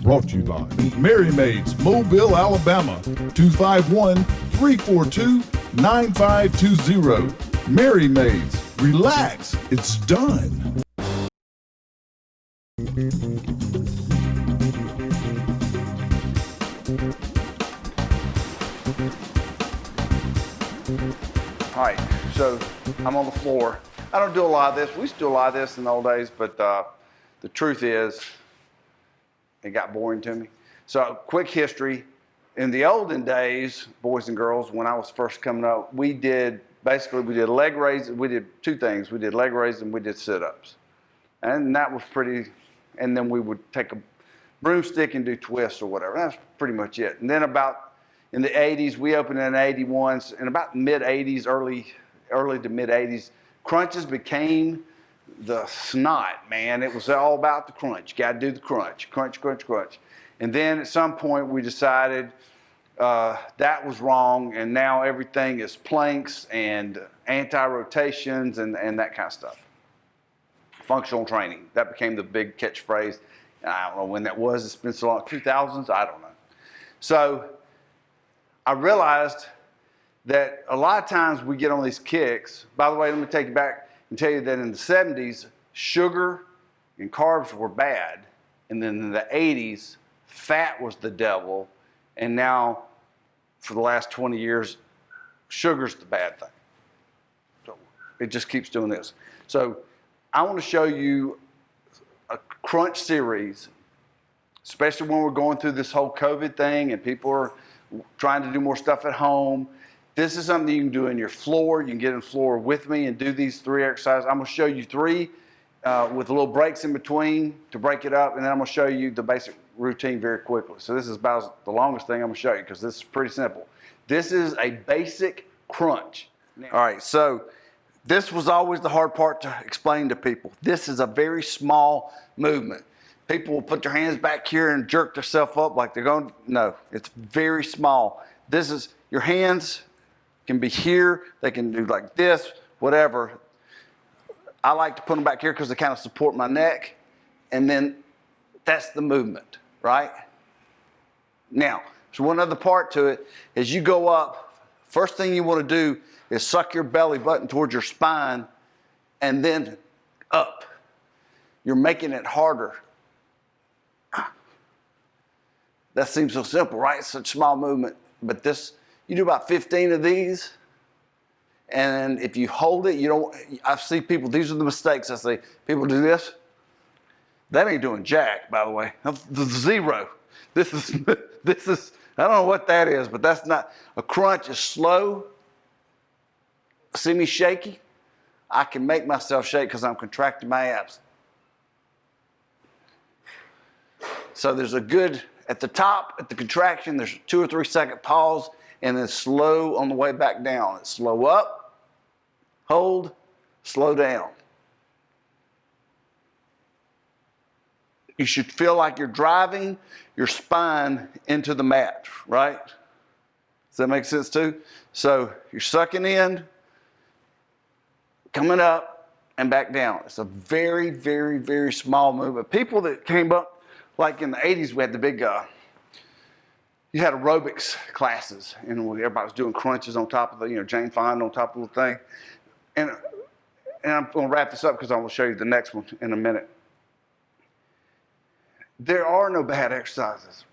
Brought to you by Mary Maids, Mobile, Alabama, 251-342-9520. Mary Maids, relax, it's done. All right, so I'm on the floor. I don't do a lot of this. We used to do a lot of this in the old days, but the truth is, it got boring to me. So quick history. In the olden days, boys and girls, when I was first coming up, we did leg raises. We did two things. We did leg raises and we did sit-ups. And that was pretty, and then we would take a broomstick and do twists or whatever. That's pretty much it. And then about in the 80s, we opened in 81, in about mid-80s, early to mid-80s, crunches became the snot, man. It was all about the crunch. You got to do the crunch, crunch, crunch, crunch. And then at some point we decided that was wrong, and now everything is planks and anti-rotations and that kind of stuff. Functional training. That became the big catchphrase. I don't know when that was. It's been so long. 2000s? I don't know. So I realized that a lot of times we get on these kicks. By the way, let me take you back and tell you that in the 70s, sugar and carbs were bad. And then in the 80s, fat was the devil. And now, for the last 20 years, sugar's the bad thing. So it just keeps doing this. So I want to show you a crunch series, especially when we're going through this whole COVID thing and people are trying to do more stuff at home. This is something you can do in your floor. You can get in the floor with me and do these three exercises. I'm going to show you three with little breaks in between to break it up, and then I'm going to show you the basic routine very quickly. So this is about the longest thing I'm going to show you because this is pretty simple. This is a basic crunch. All right, so this was always the hard part to explain to people. This is a very small movement. People will put their hands back here and jerk themselves up like they're going, no, it's very small. This is, your hands can be here, they can do like this, whatever. I like to put them back here because they kind of support my neck, and then that's the movement, right? Now, so one other part to it is you go up, first thing you want to do is suck your belly button towards your spine and then up. You're making it harder. That seems so simple, right? It's such a small movement, but this, you do about 15 of these, and if you hold it, you don't, I see people, these are the mistakes I see. People do this. That ain't doing jack, by the way. The zero. This is, I don't know what that is, but that's not, a crunch is slow. See me shaky? I can make myself shake because I'm contracting my abs. So there's a good, at the top, at the contraction, there's a 2 or 3 second pause, and then slow on the way back down. It's slow up, hold, slow down. You should feel like you're driving your spine into the mat, right? Does that make sense too? So you're sucking in, coming up, and back down. It's a very, very, very small movement. People that came up, like in the 80s, we had the big, you had aerobics classes, and everybody was doing crunches on top of the, Jane Fonda on top of the thing. And I'm going to wrap this up because I'm going to show you the next one in a minute. There are no bad exercises.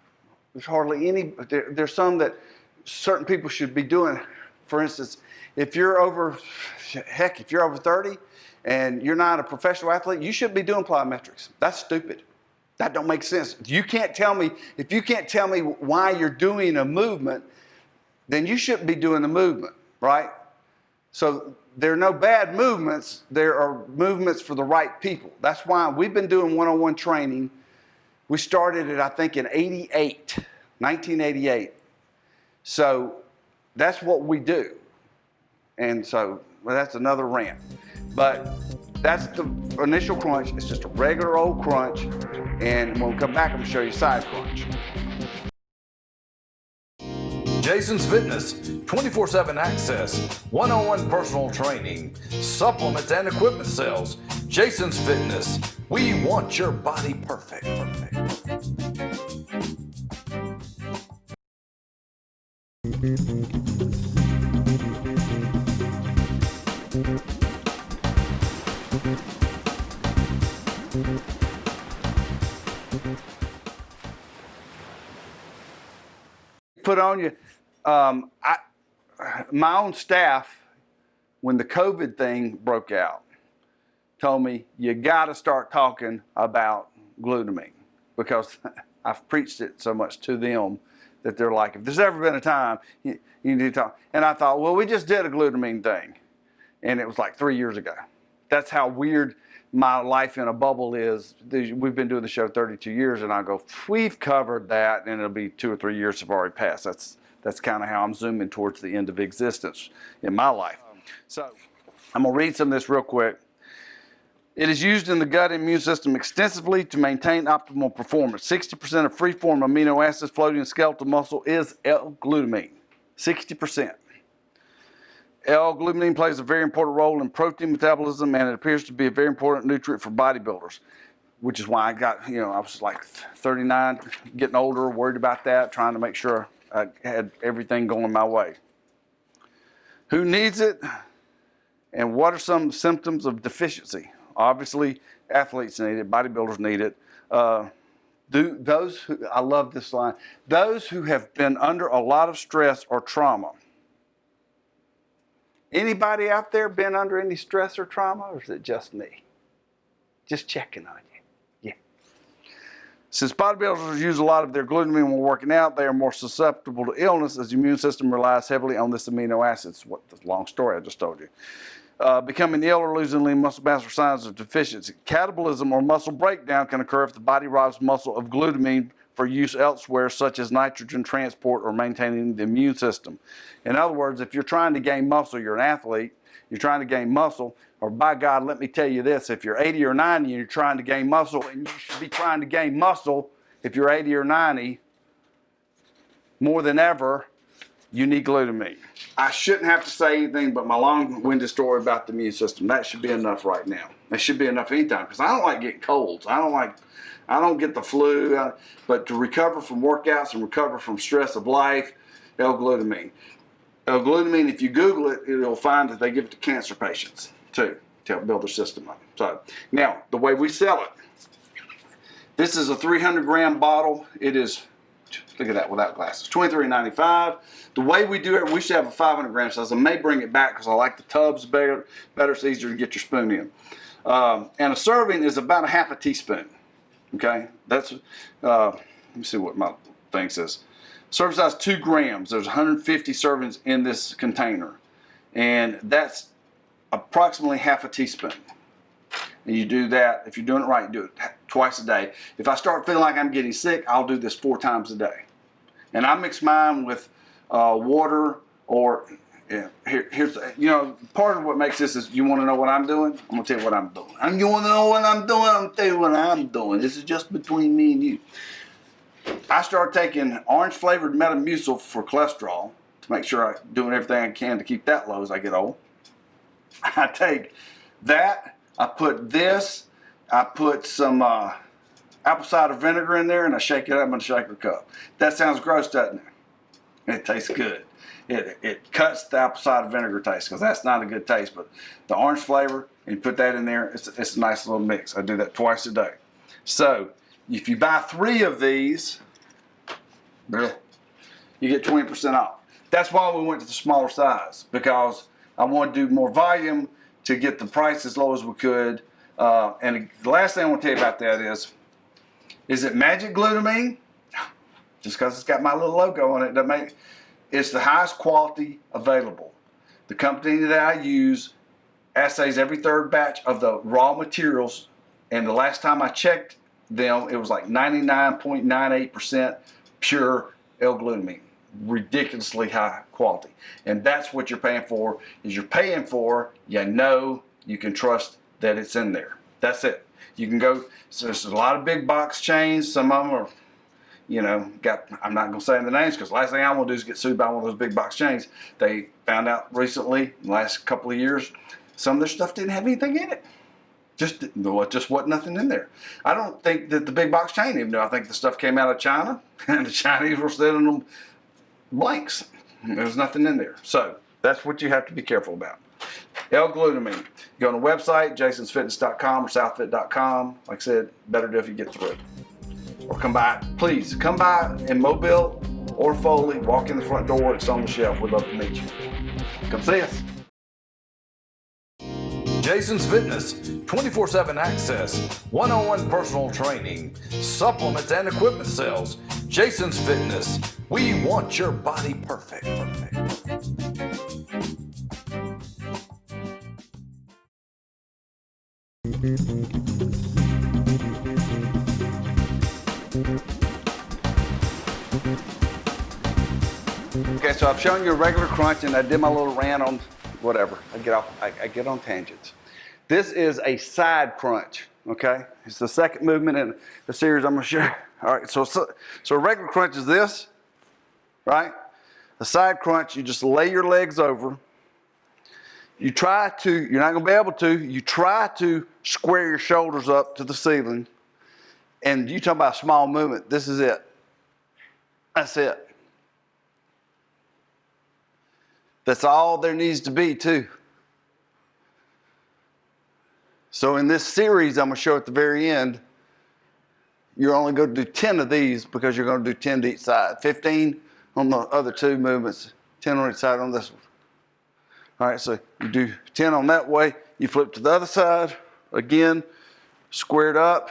There's hardly any. There's some that certain people should be doing. For instance, if you're over 30 and you're not a professional athlete, you shouldn't be doing plyometrics. That's stupid. That don't make sense. If you can't tell me why you're doing a movement, then you shouldn't be doing the movement, right? So there are no bad movements. There are movements for the right people. That's why we've been doing one-on-one training We started it, I think, in 1988. So that's what we do. And so, well, that's another rant. But that's the initial crunch. It's just a regular old crunch. And when we come back, I'm going to show you side crunch. Jason's Fitness, 24/7 access, one-on-one personal training, supplements and equipment sales. Jason's Fitness, we want your body perfect. Put on you. My own staff, when the COVID thing broke out, told me you got to start talking about glutamine, because I've preached it so much to them that they're like, if there's ever been a time, you need to talk. And I thought, well, we just did a glutamine thing, and it was like 3 years ago. That's how weird my life in a bubble is. We've been doing the show 32 years, and I go, we've covered that, and it'll be 2 or 3 years have already passed. That's kind of how I'm zooming towards the end of existence in my life. So I'm going to read some of this real quick. It is used in the gut immune system extensively to maintain optimal performance. 60% of free-form amino acids floating in skeletal muscle is L-glutamine. 60%. L-glutamine plays a very important role in protein metabolism, and it appears to be a very important nutrient for bodybuilders, which is why I got, I was like 39, getting older, worried about that, trying to make sure I had everything going my way. Who needs it, and what are some symptoms of deficiency? Obviously, athletes need it, bodybuilders need it. I love this line, those who have been under a lot of stress or trauma. Anybody out there been under any stress or trauma, or is it just me? Just checking on you. Yeah. Since bodybuilders use a lot of their glutamine when working out, they are more susceptible to illness as the immune system relies heavily on this amino acid. It's what the long story I just told you. Becoming ill or losing lean muscle mass are signs of deficiency. Catabolism or muscle breakdown can occur if the body robs muscle of glutamine for use elsewhere, such as nitrogen transport or maintaining the immune system. In other words, if you're trying to gain muscle, you're an athlete, you're trying to gain muscle, or by God, let me tell you this, if you're 80 or 90 and you're trying to gain muscle, and you should be trying to gain muscle if you're 80 or 90, more than ever, you need glutamine. I shouldn't have to say anything but my long-winded story about the immune system. That should be enough right now. That should be enough anytime, because I don't like getting colds. I don't get the flu, but to recover from workouts and recover from stress of life, L-glutamine. L-glutamine, if you Google it, you'll find that they give it to cancer patients too, to help build their system up. So now, the way we sell it, this is a 300-gram bottle. It is, look at that without glasses, $23.95. The way we do it, we should have a 500-gram size. I may bring it back because I like the tubs better. It's easier to get your spoon in. And a serving is about a half a teaspoon. Okay, that's, let me see what my thing says. Serving size 2 grams. There's 150 servings in this container. And that's approximately half a teaspoon. And you do that, if you're doing it right, you do it twice a day. If I start feeling like I'm getting sick, I'll do this 4 times a day. And I mix mine with water or, here's, part of what makes this is, you want to know what I'm doing? I'm going to tell you what I'm doing. You want to know what I'm doing? I'm going to tell you what I'm doing. This is just between me and you. I started taking orange-flavored Metamucil for cholesterol to make sure I'm doing everything I can to keep that low as I get old. I take that, I put this, I put some apple cider vinegar in there, and I shake it up in a shaker cup. That sounds gross, doesn't it? It tastes good. It cuts the apple cider vinegar taste, because that's not a good taste, but the orange flavor, and you put that in there, it's a nice little mix. I do that twice a day. So if you buy 3 of these, you get 20% off. That's why we went to the smaller size, because I wanted to do more volume to get the price as low as we could. And the last thing I want to tell you about that is it magic glutamine? Just because it's got my little logo on it doesn't make it. It's the highest quality available. The company that I use assays every 3rd batch of the raw materials, and the last time I checked them, it was like 99.98% pure L-glutamine. Ridiculously high quality. And that's what you're paying for, is you're paying for, you know, you can trust that it's in there. That's it. You can go, so there's a lot of big box chains. Some of them are, you know, I'm not going to say the names because the last thing I want to do is get sued by one of those big box chains. They found out recently, in the last couple of years, some of their stuff didn't have anything in it. Just wasn't nothing in there. I don't think that the big box chain even knew. I think the stuff came out of China and the Chinese were sending them blanks. There's nothing in there. So that's what you have to be careful about. L-glutamine. Go on the website, jasonsfitness.com or southfit.com. Like I said, better do if you get through it. Or come by, please, come by in Mobile or Foley, walk in the front door, it's on the shelf. We'd love to meet you. Come see us. Jason's Fitness, 24/7 access, one-on-one personal training, supplements and equipment sales. Jason's Fitness, we want your body perfect. Okay, so I've shown you a regular crunch and I did my little rant on whatever. I get on tangents. This is a side crunch, okay? It's the second movement in the series I'm gonna share. All right, so a regular crunch is this, right? A side crunch, you just lay your legs over. You're not gonna be able to, you try to square your shoulders up to the ceiling. And you talk about a small movement, this is it. That's it. That's all there needs to be too. So in this series, I'm gonna show at the very end, you're only gonna do 10 of these because you're gonna do 10 to each side. 15 on the other two movements, 10 on each side on this one. All right, so you do 10 on that way, you flip to the other side, again, squared up.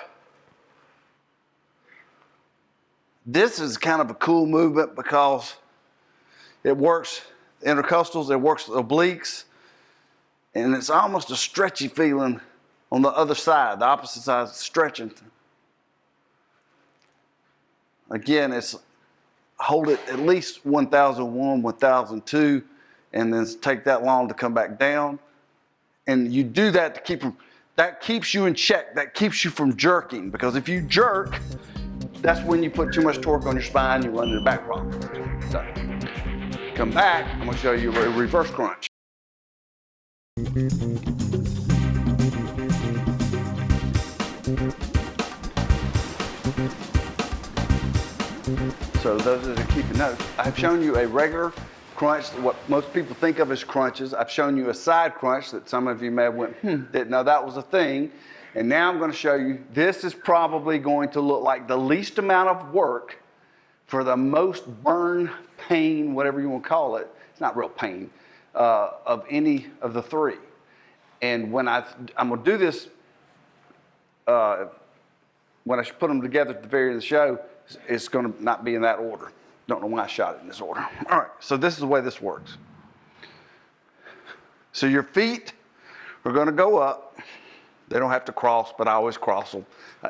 This is kind of a cool movement because it works intercostals, it works obliques, and it's almost a stretchy feeling on the other side, the opposite side is stretching. Again, it's hold it at least 1001, 1002, and then take that long to come back down. And you do that to that keeps you in check, that keeps you from jerking, because if you jerk, that's when you put too much torque on your spine, you run into back problems. So, come back, I'm gonna show you a reverse crunch. So those that are keeping notes, I've shown you a regular crunch, what most people think of as crunches. I've shown you a side crunch that some of you may have went, didn't know that was a thing. And now I'm going to show you, this is probably going to look like the least amount of work for the most burn, pain, whatever you want to call it. It's not real pain, of any of the three. And when I'm going to do this, when I put them together at the very end of the show, it's going to not be in that order. Don't know why I shot it in this order. All right, so this is the way this works. So your feet are going to go up. They don't have to cross, but I always cross them.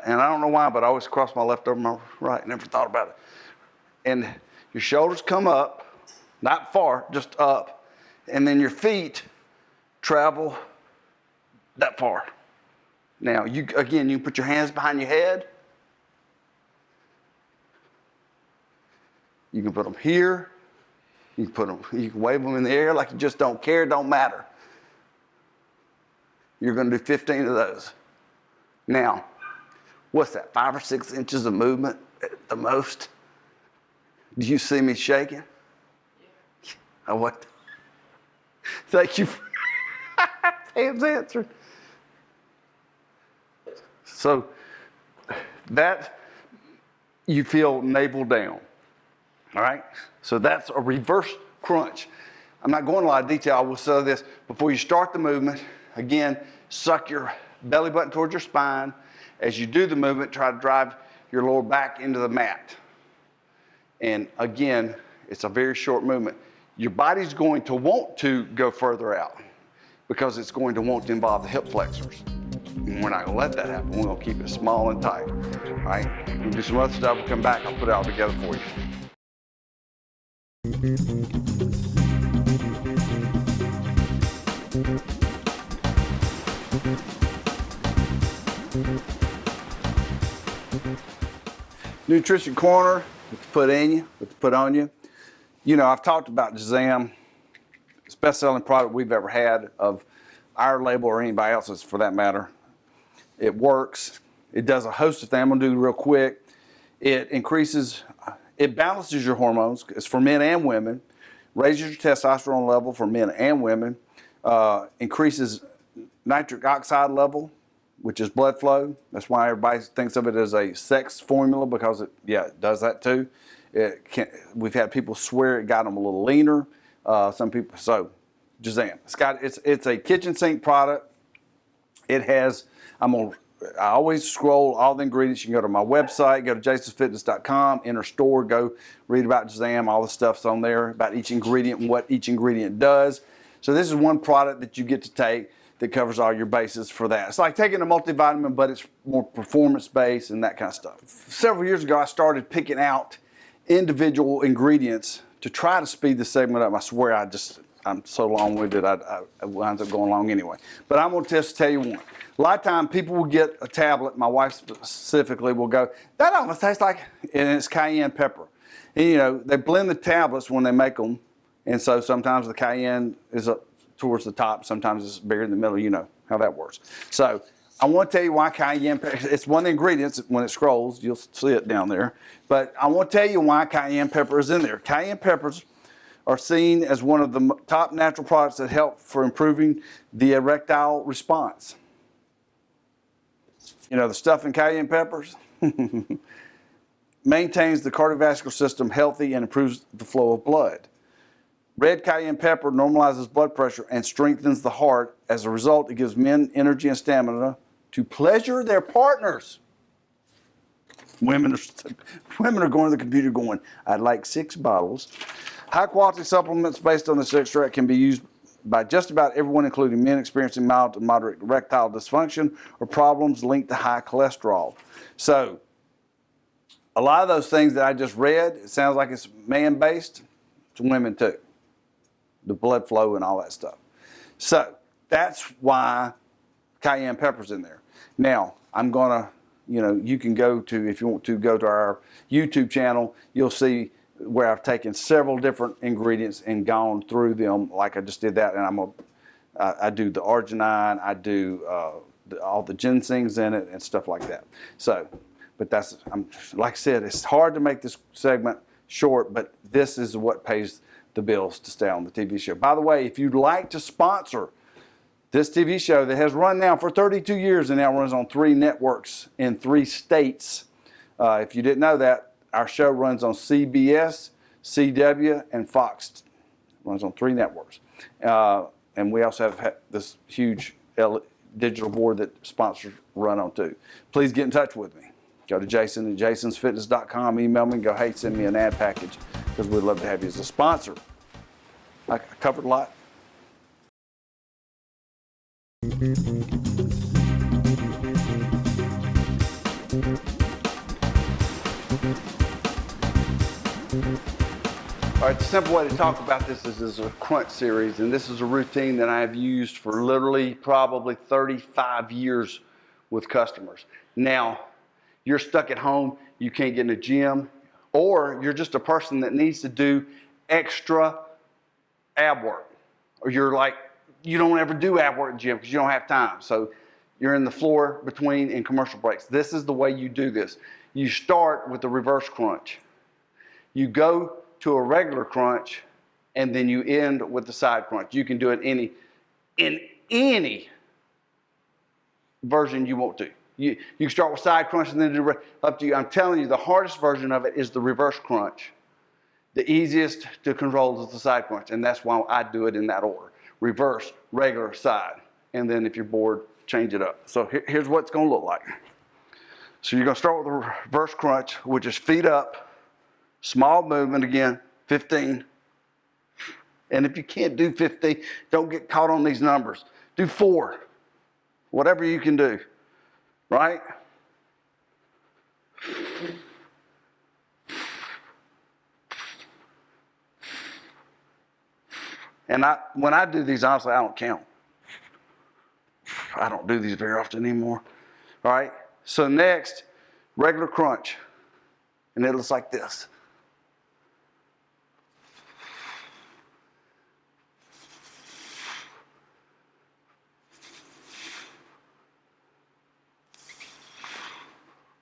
And I don't know why, but I always cross my left over my right. Never thought about it. And your shoulders come up, not far, just up. And then your feet travel that far. Now, you can put your hands behind your head. You can put them here. You can wave them in the air like you just don't care, don't matter. You're going to do 15 of those. Now, what's that, 5 or 6 inches of movement at the most? Do you see me shaking? Yeah. Oh, what? Thank you. Sam's answering. So that you feel navel down. All right? So that's a reverse crunch. I'm not going into a lot of detail. I will say this. Before you start the movement, again, suck your belly button towards your spine. As you do the movement, try to drive your lower back into the mat. And again, it's a very short movement. Your body's going to want to go further out because it's going to want to involve the hip flexors. And we're not gonna let that happen. We're gonna keep it small and tight, all right? We'll do some other stuff, we'll come back, I'll put it all together for you. Nutrition Corner, what to put in you, what to put on you. You know, I've talked about Jazam. It's the best-selling product we've ever had of our label or anybody else's for that matter. It works. It does a host of things. I'm gonna do it real quick. It balances your hormones. It's for men and women. Raises your testosterone level for men and women. Increases nitric oxide level, which is blood flow. That's why everybody thinks of it as a sex formula, because it does that too. We've had people swear it got them a little leaner. Some people, so Jazam. It's a kitchen sink product. It has, I always scroll all the ingredients. You can go to my website, go to jasonsfitness.com, enter store, go read about Jazam. All the stuff's on there about each ingredient and what each ingredient does. So this is one product that you get to take that covers all your bases for that. It's like taking a multivitamin, but it's more performance-based and that kind of stuff. Several years ago, I started picking out individual ingredients to try to speed the segment up. I swear I'm so long-winded, I winds up going long anyway. But I'm gonna just tell you one. A lot of times people will get a tablet, my wife specifically will go, that almost tastes like, and it's cayenne pepper. And you know, they blend the tablets when they make them, and so sometimes the cayenne is up towards the top, sometimes it's bigger in the middle, you know how that works. So I want to tell you why cayenne pepper, it's one of the ingredients. When it scrolls, you'll see it down there. But I want to tell you why cayenne pepper is in there. Cayenne peppers are seen as one of the top natural products that help for improving the erectile response. You know, the stuff in cayenne peppers maintains the cardiovascular system healthy and improves the flow of blood. Red cayenne pepper normalizes blood pressure and strengthens the heart. As a result, it gives men energy and stamina to pleasure their partners. Women are going to the computer going, I'd like 6 bottles. High quality supplements based on this extract can be used by just about everyone, including men experiencing mild to moderate erectile dysfunction or problems linked to high cholesterol. So, a lot of those things that I just read, it sounds like it's man-based. It's women too. The blood flow and all that stuff. So that's why cayenne pepper's in there. Now, I'm gonna, you can go to, if you want to go to our YouTube channel, you'll see where I've taken several different ingredients and gone through them like I just did that. And I do the arginine, I do all the ginsengs in it and stuff like that. So, but like I said, it's hard to make this segment short, but this is what pays the bills to stay on the TV show. By the way, if you'd like to sponsor this TV show that has run now for 32 years and now runs on 3 networks in 3 states, if you didn't know that, our show runs on CBS, CW, and Fox. It runs on 3 networks. And we also have this huge digital board that sponsors run on too. Please get in touch with me. Go to Jason at jasonsfitness.com, email me and go, hey, send me an ad package, because we'd love to have you as a sponsor. I covered a lot. All right, the simple way to talk about this is a crunch series, and this is a routine that I have used for literally probably 35 years with customers. Now, you're stuck at home, you can't get in the gym, or you're just a person that needs to do extra ab work, or you're like, you don't ever do ab work in the gym because you don't have time. So you're in the floor between and commercial breaks. This is the way you do this. You start with the reverse crunch. You go to a regular crunch, and then you end with the side crunch. You can do it in any version you want to. You can start with side crunch and then do up to you. I'm telling you, the hardest version of it is the reverse crunch. The easiest to control is the side crunch, and that's why I do it in that order. Reverse, regular, side. And then if you're bored, change it up. So here's what it's going to look like. So you're going to start with the reverse crunch, which is feet up, small movement again, 15. And if you can't do 15, don't get caught on these numbers. Do 4, whatever you can do. right? And when I do these, honestly, I don't count. I don't do these very often anymore. All right? So next, regular crunch. And it looks like this.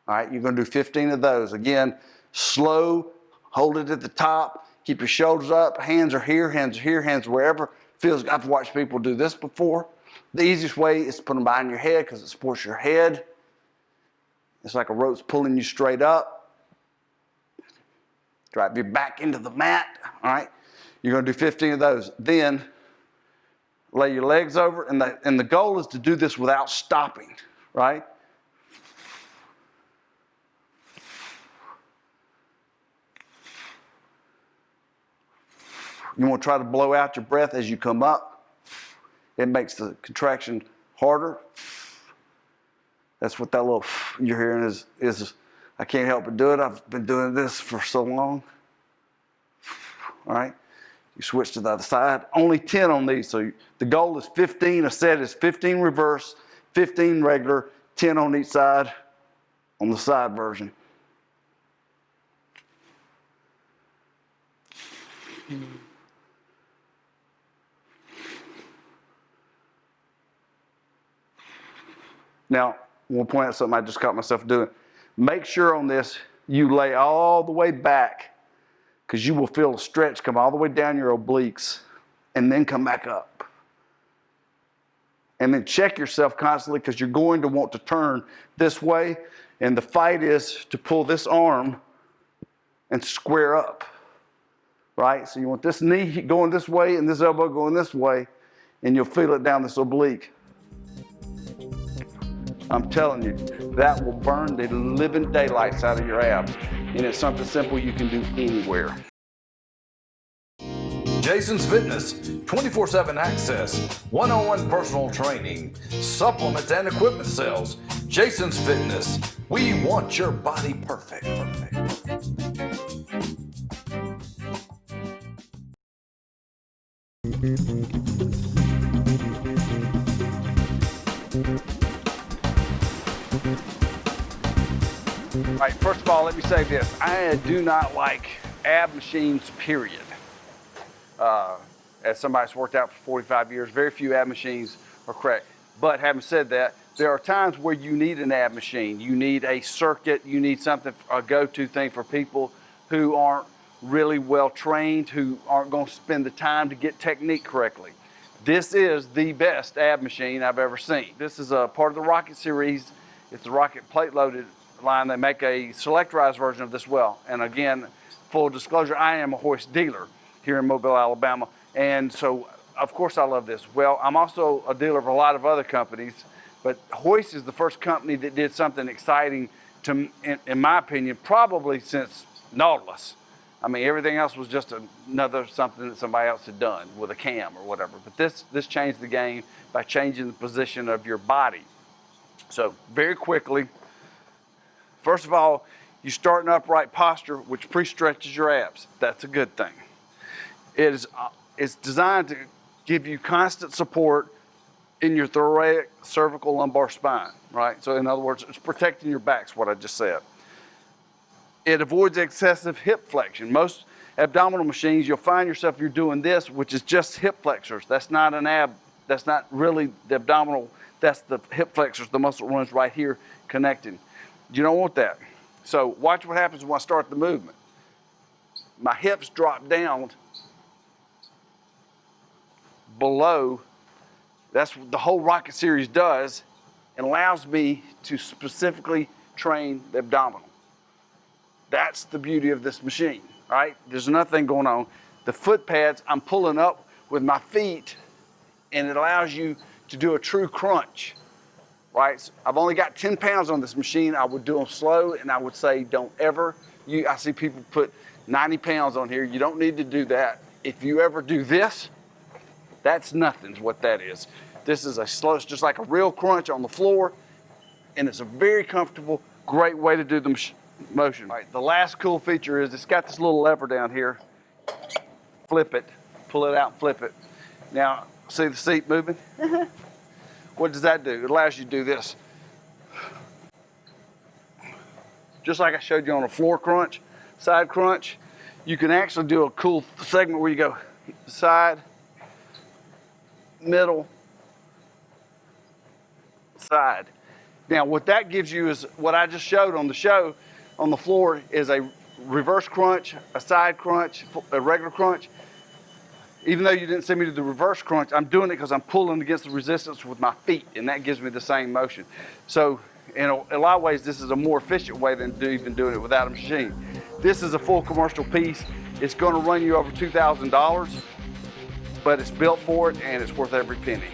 All right, you're going to do 15 of those. Again, slow, hold it at the top, keep your shoulders up, hands are here, hands wherever. Feels. I've watched people do this before. The easiest way is to put them behind your head because it supports your head. It's like a rope's pulling you straight up. Drive your back into the mat, all right? You're going to do 15 of those. Then lay your legs over, and the goal is to do this without stopping, right? You want to try to blow out your breath as you come up. It makes the contraction harder. That's what that little you're hearing is. I can't help but do it. I've been doing this for so long. All right. You switch to the other side. Only 10 on these. So the goal is 15. A set is 15 reverse, 15 regular, 10 on each side on the side version. Now, I want to point out something I just caught myself doing. Make sure on this you lay all the way back because you will feel a stretch come all the way down your obliques and then come back up. And then check yourself constantly because you're going to want to turn this way, and the fight is to pull this arm and square up, right? So you want this knee going this way and this elbow going this way, and you'll feel it down this oblique. I'm telling you, that will burn the living daylights out of your abs. And it's something simple you can do anywhere. Jason's Fitness, 24/7 access, one-on-one personal training, supplements and equipment sales. Jason's Fitness, we want your body perfect. All right, first of all, let me say this. I do not like ab machines, period. As somebody that's worked out for 45 years, very few ab machines are correct. But having said that, there are times where you need an ab machine. You need a circuit. You need something, a go-to thing for people who aren't really well trained, who aren't going to spend the time to get technique correctly. This is the best ab machine I've ever seen. This is a part of the Rocket series. It's the Rocket plate-loaded line. They make a selectorized version of this well. And again, full disclosure, I am a hoist dealer here in Mobile, Alabama. And so, of course, I love this. Well, I'm also a dealer of a lot of other companies, but Hoist is the first company that did something exciting, in my opinion, probably since Nautilus. I mean, everything else was just another something that somebody else had done with a cam or whatever. But this changed the game by changing the position of your body. So very quickly, first of all, you start an upright posture, which pre-stretches your abs. That's a good thing. It's designed to give you constant support in your thoracic, cervical, lumbar spine, right? So in other words, it's protecting your back, is what I just said. It avoids excessive hip flexion. Most abdominal machines, you'll find yourself, you're doing this, which is just hip flexors. That's not an ab, that's not really the abdominal, that's the hip flexors, the muscle runs right here connecting. You don't want that. So watch what happens when I start the movement. My hips drop down below. That's what the whole Rocket series does, and allows me to specifically train the abdominal. That's the beauty of this machine, right? There's nothing going on. The foot pads, I'm pulling up with my feet, and it allows you to do a true crunch, right? So I've only got 10 pounds on this machine. I would do them slow, and I would say don't ever, I see people put 90 pounds on here. You don't need to do that. If you ever do this, that's nothing is what that is. This is a slow, it's just like a real crunch on the floor. and it's a very comfortable, great way to do the motion. All right, the last cool feature is it's got this little lever down here. Flip it, pull it out, flip it. Now, see the seat moving? What does that do? It allows you to do this. Just like I showed you on a floor crunch, side crunch, you can actually do a cool segment where you go side, middle, side. Now, what that gives you is what I just showed on the show on the floor is a reverse crunch, a side crunch, a regular crunch. Even though you didn't see me do the reverse crunch, I'm doing it because I'm pulling against the resistance with my feet, and that gives me the same motion. So, in a lot of ways, this is a more efficient way than even doing it without a machine. This is a full commercial piece. It's going to run you over $2,000, but it's built for it, and it's worth every penny.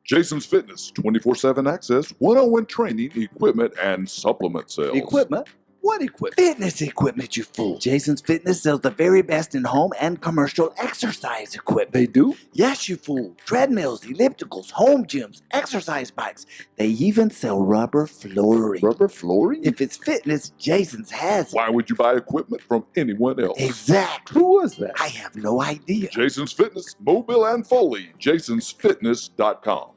Jason's Fitness, 24/7 access, one-on-one training, equipment, and supplement sales. Equipment? What equipment? Fitness equipment, you fool. Jason's Fitness sells the very best in home and commercial exercise equipment. They do? Yes, you fool. Treadmills, ellipticals, home gyms, exercise bikes. They even sell rubber flooring. Rubber flooring? If it's fitness, Jason's has it. Why would you buy equipment from anyone else? Exactly. Who was that? I have no idea. Jason's Fitness, Mobile and Foley, jasonsfitness.com.